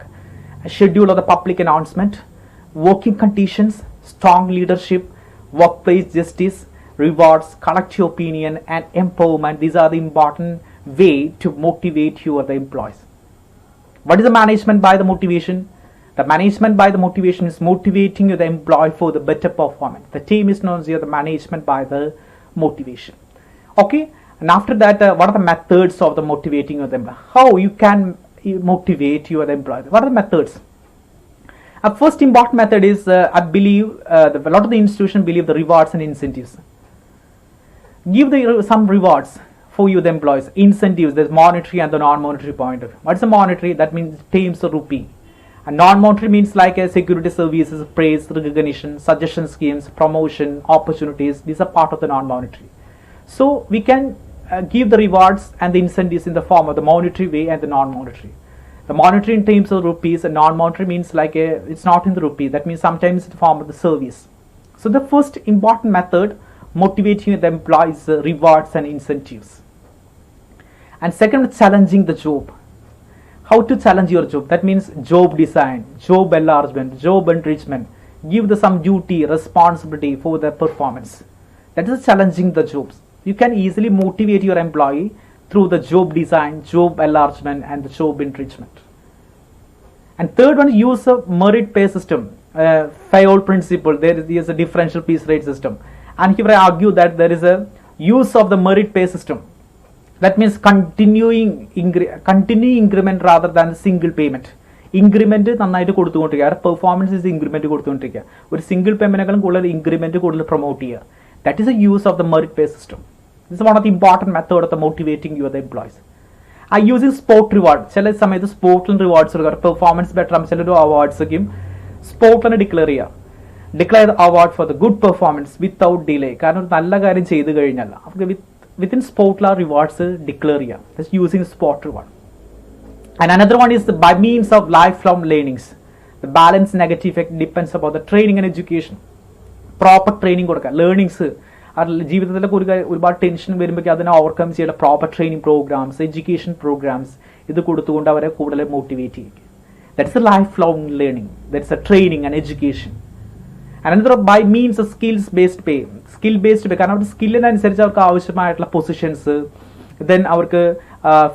a schedule of the public announcement, working conditions, strong leadership, workplace justice, rewards, collective opinion, and empowerment. These are the important way to motivate your employees. What is the management by the motivation? The management by the motivation is motivating the employee for the better performance. The team is known as the management by the motivation. Okay, and after that, what are the methods of the motivating of them? How you can motivate your employees? What are the methods? A first important method is, I believe, a lot of the institutions believe the rewards and incentives. Give some rewards for your employees. Incentives, there's monetary and the non-monetary point of view. What is the monetary? That means terms of rupee. And non-monetary means like security services, praise, recognition, suggestion schemes, promotion, opportunities. These are part of the non-monetary. So we can give the rewards and the incentives in the form of the monetary way and the non-monetary. The monetary in terms of rupees, and non-monetary means like it's not in the rupee. That means sometimes it's the form of the service. So the first important method motivating the employees rewards and incentives. And second, challenging the job. How to challenge your job? That means job design, job enlargement, job enrichment. Give some duty, responsibility for the performance. That is challenging the jobs. You can easily motivate your employee through the job design, job enlargement, and the job enrichment. And third one, use a merit pay system, Fayol principle. There is a differential piece rate system. And here I argue that there is a use of the merit pay system. That means continuing increment rather than single payment. Increment നന്നായിട്ട് കൊടുത്തുകൊണ്ടിരിക്കുക. Performance is increment കൊടുത്തുകൊണ്ടിരിക്കുക. ഒരു single പേയ്മെന്റിനേക്കാളും കൂടുതൽ increment കൂടുതൽ promote ചെയ്യുക. That is the use of the merit pay system. This is one of the important method of the motivating your employees. Using sport reward. ചില സമയത്ത് സ്പോർട്ടിൽ rewards കൊടുക്കുക. Performance better ആകുമ്പോൾ ചിലർ അവാർഡ്സ് ഒക്കെയും സ്പോർട്ടിനെ declare ചെയ്യുക. Declare the award for the good performance without delay. കാരണം ഒരു നല്ല കാര്യം ചെയ്തു കഴിഞ്ഞാൽ അവർക്ക് within sport law rewards declare here. That's using sport reward. And another one is by means of lifelong learnings. The balance negative effect depends upon the training and education. Proper training കൊടുക്കുക. Learnings ജീവിതത്തിലൊക്കെ ഒരുപാട് tension വരുമ്പോൾ അതിനെ overcome ചെയ്യേണ്ട proper training programmes, education programmes ഇത് കൊടുത്തുകൊണ്ട് അവരെ കൂടുതൽ മോട്ടിവേറ്റ് ചെയ്യുക. That's a life long learning. That's a training and education. അനന്തരം by means of skills based pay. Skill based pay, കാരണം അവരുടെ സ്കില്ലിനനുസരിച്ച് അവർക്ക് ആവശ്യമായിട്ടുള്ള പൊസിഷൻസ്, ദെൻ അവർക്ക്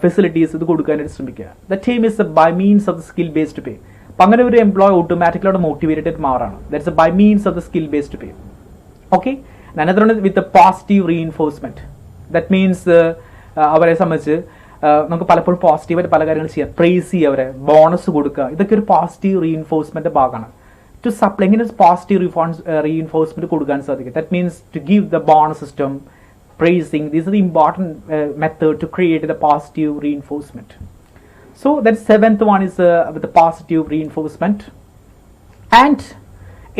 ഫെസിലിറ്റീസ് ഇത് കൊടുക്കാനായിട്ട് ശ്രമിക്കുക. The team is by means of the skill based pay. അപ്പം അങ്ങനെ ഒരു എംപ്ലോയി ഓട്ടോമാറ്റിക്കലി അവിടെ മോട്ടിവേറ്റഡ് മാറാണ്. That's by means of the skill based pay. Okay, And another one is with the positive reinforcement. That means അവരെ സംബന്ധിച്ച് നമുക്ക് പലപ്പോഴും പോസിറ്റീവായിട്ട് പല കാര്യങ്ങൾ ചെയ്യാം. പ്രൈസ് ചെയ്യുക, അവരെ ബോണസ് കൊടുക്കുക, ഇതൊക്കെ ഒരു പോസിറ്റീവ് റീഇൻഫോഴ്സ്മെന്റ് ഭാഗമാണ്. ടു സപ്ലൈ എങ്ങനെ പോസിറ്റീവ് റീഇൻഫോഴ്സ്മെന്റ് കൊടുക്കാൻ സാധിക്കും. That means to give the bonus system, praising. This is the important method to create the positive reinforcement. So that seventh one is with the positive reinforcement. And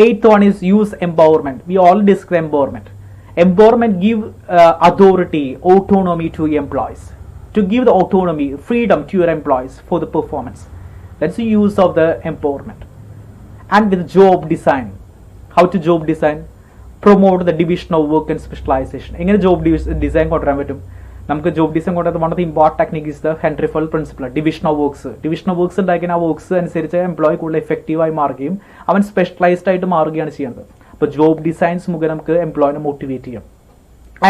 eighth one is use empowerment. We all discuss empowerment. Empowerment give authority, autonomy to employees. To give the autonomy, freedom to your employees for the performance. That's the use of the empowerment. And with job design. How to job design? Promote the division of work and specialization. എങ്ങനെ job design കൊണ്ടുവരാൻ പറ്റും? നമുക്ക് job design കൊണ്ടുവരാൻ one of the important technique is the Henry felled principle, division of works. Division of works ഉണ്ടാക്കിയാൽ ആ works അനുസരിച്ച് employee കൂടുതൽ എഫക്റ്റീവായി മാറുകയും അവൻ സ്പെഷ്യലൈസ്ഡ് ആയിട്ട് മാറുകയാണ് ചെയ്യുന്നത്. അപ്പോൾ ജോബ് ഡിസൈൻസ് മുഖേന നമുക്ക് എംപ്ലോയിനെ മോട്ടിവേറ്റ് ചെയ്യാം.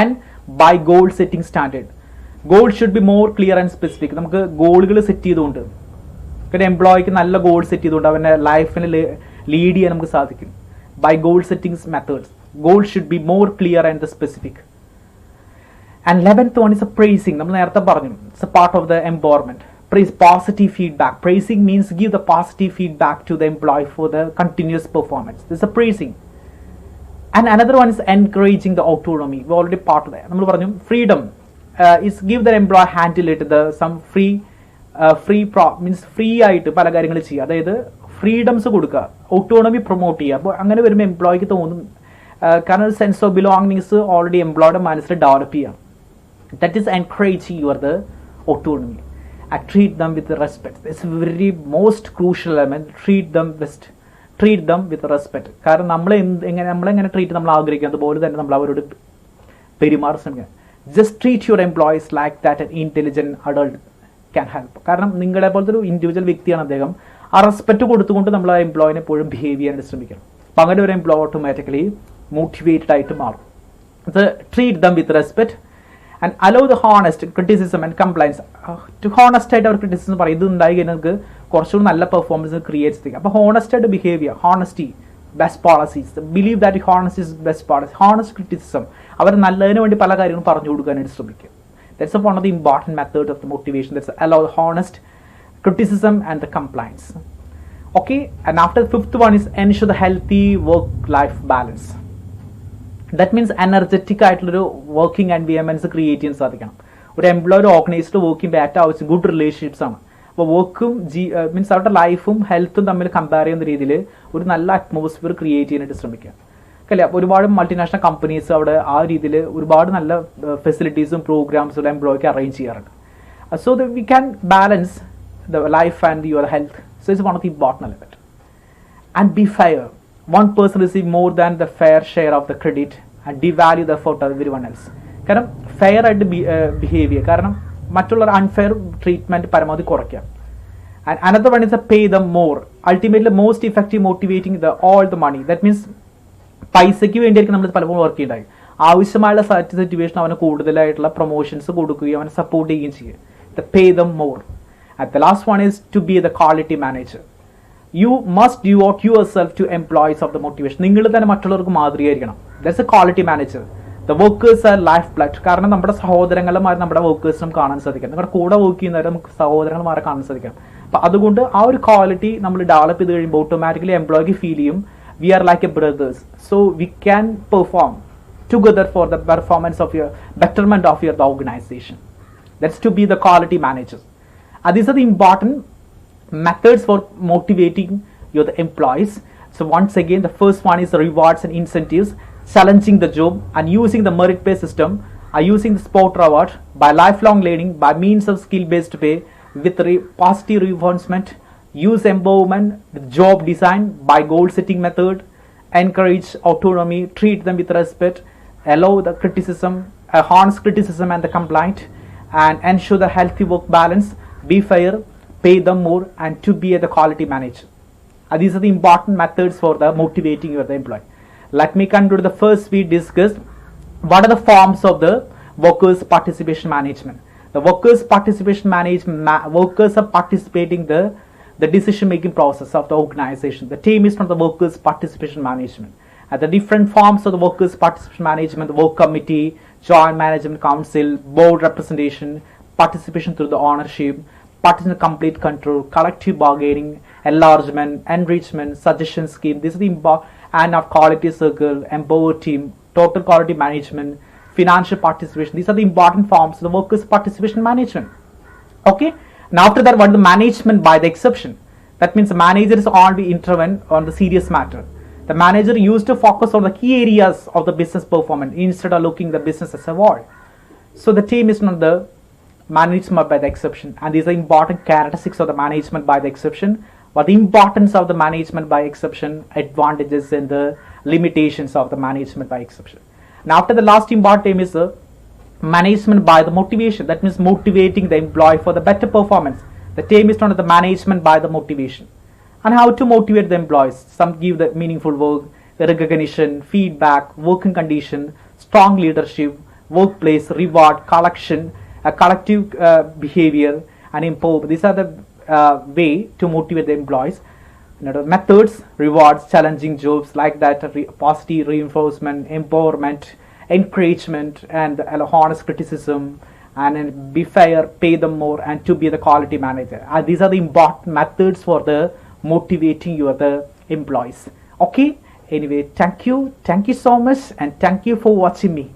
And by goal setting standard. Goal should be more clear and specific. നമുക്ക് ഗോളുകൾ സെറ്റ് ചെയ്തുകൊണ്ട് എംപ്ലോയിക്ക് നല്ല ഗോൾ സെറ്റ് ചെയ്തുകൊണ്ട് അവൻ്റെ ലൈഫിനെ ലീഡ് ചെയ്യാൻ നമുക്ക് സാധിക്കും. By goal settings methods. Goals should be more clear and specific. And 11th one is a praising. നമ്മൾ നേരത്തെ പറഞ്ഞു, it's a part of the empowerment. Praise, positive feedback. Praising means give the positive feedback to the employee for the continuous performance. This is a praising. And another one is encouraging the autonomy. We already part of that. നമ്മൾ പറഞ്ഞു freedom is give the employee handle it the some means free ആയിട്ട് പല കാര്യങ്ങൾ ചെയ്യുക. അതായത് freedoms കൊടുക്കുക, autonomy promote ചെയ്യുക. അപ്പോൾ അങ്ങനെ വരുമ്പോൾ എംപ്ലോയിക്ക് തോന്നും കാരണം സെൻസ് ഓഫ് ബിലോങ്ങിങ്സ് ഓൾറെഡി എംപ്ലോയിയുടെ മനസ്സിൽ ഡെവലപ്പ് ചെയ്യാം. That is encourage your the autonomy and treat them with respect. It's very most crucial element. Treat them with respect. കാരണം നമ്മളെങ്ങനെ ട്രീറ്റ് നമ്മൾ ആഗ്രഹിക്കുക അതുപോലെ തന്നെ നമ്മൾ അവരോട് പെരുമാറാൻ ശ്രമിക്കുക. Just treat your employees like that an intelligent adult can help. കാരണം നിങ്ങളെ പോലത്തെ ഒരു ഇൻഡിവിജ്വൽ വ്യക്തിയാണ് അദ്ദേഹം. ആ റെസ്പെക്ട് കൊടുത്തുകൊണ്ട് നമ്മൾ ആ എംപ്ലോയിനെ എപ്പോഴും ബിഹേവ് ചെയ്യാനായിട്ട് ശ്രമിക്കണം. അപ്പം അങ്ങനെ ഒരു എംപ്ലോയി ഓട്ടോമാറ്റിക്കലി മോട്ടിവേറ്റഡ് ആയിട്ട് മാറും. Treat them with respect and allow the honest criticism and compliance. To honest ആയിട്ട് അവർ ക്രിറ്റിസിസം പറയും. ഇത് ഉണ്ടായി കഴിഞ്ഞാൽ നമുക്ക് കുറച്ചുകൂടി നല്ല പെർഫോമൻസ് ക്രിയേറ്റ് ചെയ്യും. അപ്പോൾ ഹോണസ്റ്റ് ആയിട്ട് ബിഹേവ് ചെയ്യുക. Honesty best policies. Believe that honesty is best policy. Honest criticism. അവർ നല്ലതിന് വേണ്ടി പല കാര്യങ്ങളും പറഞ്ഞു കൊടുക്കാനായിട്ട് ശ്രമിക്കുക. That's one of the important method of the motivation. That's also the honest criticism and the compliance. Okay, and after the fifth one is ensure the healthy work-life balance. That means energetic ആയിട്ടുള്ളൊരു working environments create ചെയ്യാൻ സാധിക്കണം. ഒരു employer organised work ചെയ്യുമ്പോൾ ഏറ്റവും ആവശ്യം good relationships ആണ്. അപ്പോൾ വർക്കും മീൻസ് അവരുടെ ലൈഫും ഹെൽത്തും തമ്മിൽ കമ്പയർ ചെയ്യുന്ന രീതിയിൽ ഒരു നല്ല അറ്റ്മോസ്ഫിയർ ക്രിയേറ്റ് ചെയ്യാനായിട്ട് ശ്രമിക്കുക. അല്ലേ? അപ്പോൾ ഒരുപാട് മൾട്ടിനാഷണൽ കമ്പനീസ് അവിടെ ആ രീതിയിൽ ഒരുപാട് നല്ല ഫെസിലിറ്റീസും പ്രോഗ്രാംസും എംപ്ലോയിക്ക് അറേഞ്ച് ചെയ്യാറുണ്ട്. So the we can balance the life and your health. So it's one of the important element. And be fair. One person receive more than the fair share of the credit and devalue the effort of everyone else. കാരണം fair ആയിട്ട് behave ചെയ്യുക. കാരണം മറ്റുള്ളവർ unfair treatment പരമാവധി കുറയ്ക്കുക. And another one is a pay them more. Ultimately most effective motivating the all the money. That means പൈസയ്ക്ക് വേണ്ടിയായിരിക്കും നമ്മൾ പലപ്പോഴും വർക്ക് ചെയ്യുണ്ടായി. ആവശ്യമായുള്ള സിറ്റുവേഷൻ അവന് കൂടുതലായിട്ടുള്ള പ്രൊമോഷൻസ് കൊടുക്കുകയും അവനെ സപ്പോർട്ട് ചെയ്യുകയും ചെയ്യുക. The pay them more. And the last one is to be the quality manager. You must devote yourself to employees of the motivation. നിങ്ങൾ തന്നെ മറ്റുള്ളവർക്ക് മാതൃകയായിരിക്കണം. That's a quality manager. The workers are life blood. കാരണം നമ്മുടെ സഹോദരങ്ങളെമാരെ നമ്മുടെ വർക്കേഴ്സിനും കാണാൻ സാധിക്കാം. നിങ്ങളുടെ കൂടെ work ചെയ്യുന്നവരെ നമുക്ക് സഹോദരന്മാരെ കാണാൻ സാധിക്കാം. അപ്പം അതുകൊണ്ട് ആ ഒരു ക്വാളിറ്റി നമ്മൾ ഡെവലപ്പ് ചെയ്ത് കഴിയുമ്പോൾ ഓട്ടോമാറ്റിക്കലി എംപ്ലോയിക്ക് ഫീൽ ചെയ്യും we are like a brothers. So we can perform together for the performance of your betterment of your the organisation. That's to be the quality manager. These are the important methods for motivating your employees. So once again, the first one is the rewards and incentives, challenging the job and using the merit-based system, using the sport reward, by lifelong learning, by means of skill-based pay, with positive reinforcement, use empowerment, with job design, by goal-setting method, encourage autonomy, treat them with respect, allow the criticism, harness criticism and the complaint, and ensure the healthy work balance. Be fair, pay them more, and to be the quality manager. These are the important methods for the motivating your employee. Let me conclude. The first we discussed what are the forms of the workers participation management. The workers participation management, workers are participating the decision making process of the organization. The team is from the workers participation management, The different forms of the workers' participation management, the work committee, joint management council, board representation, participation through the ownership, participation complete control, collective bargaining, enlargement, enrichment, suggestion scheme. This is the and our quality circle, empower team, total quality management, financial participation. These are the important forms of the workers' participation management. Okay. Now after that, what is the management by the exception? That means the manager is only intervene on the serious matter. The manager used to focus on the key areas of the business performance instead of looking the business as a whole. So the team is not the management by the exception, and these are important characteristics of the management by the exception. What the importance of the management by exception, advantages and the limitations of the management by exception. Now after the last important term is the management by the motivation. That means motivating the employee for the better performance. The term is known as the management by the motivation. And how to motivate the employees. Some give the meaningful work, the recognition, feedback, working condition, strong leadership, workplace, reward, collection, collective behavior, and empower. These are the way to motivate the employees. Methods, rewards, challenging jobs like that, positive reinforcement, empowerment, encouragement, and honest criticism, and be fair, pay them more, and to be the quality manager. These are the important methods for the motivating your the employees. Okay, anyway, thank you so much, and thank you for watching me.